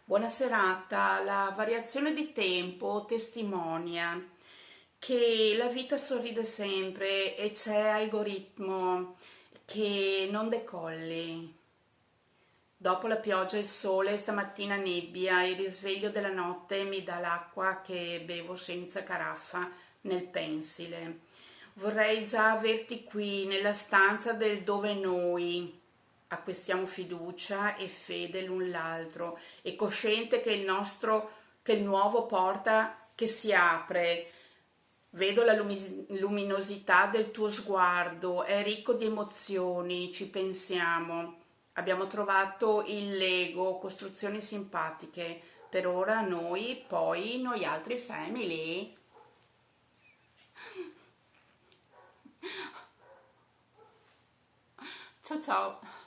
Buona serata. La variazione di tempo testimonia che la vita sorride sempre e c'è algoritmo che non decolli. Dopo la pioggia e il sole, stamattina nebbia, il risveglio della notte mi dà l'acqua che bevo senza caraffa nel pensile. Vorrei già averti qui nella stanza del dove noi acquistiamo fiducia e fede l'un l'altro e cosciente che che il nuovo porta che si apre. Vedo la luminosità del tuo sguardo, è ricco di emozioni, ci pensiamo. Abbiamo trovato il Lego, costruzioni simpatiche. Per ora noi, poi noi altri family. Ciao ciao.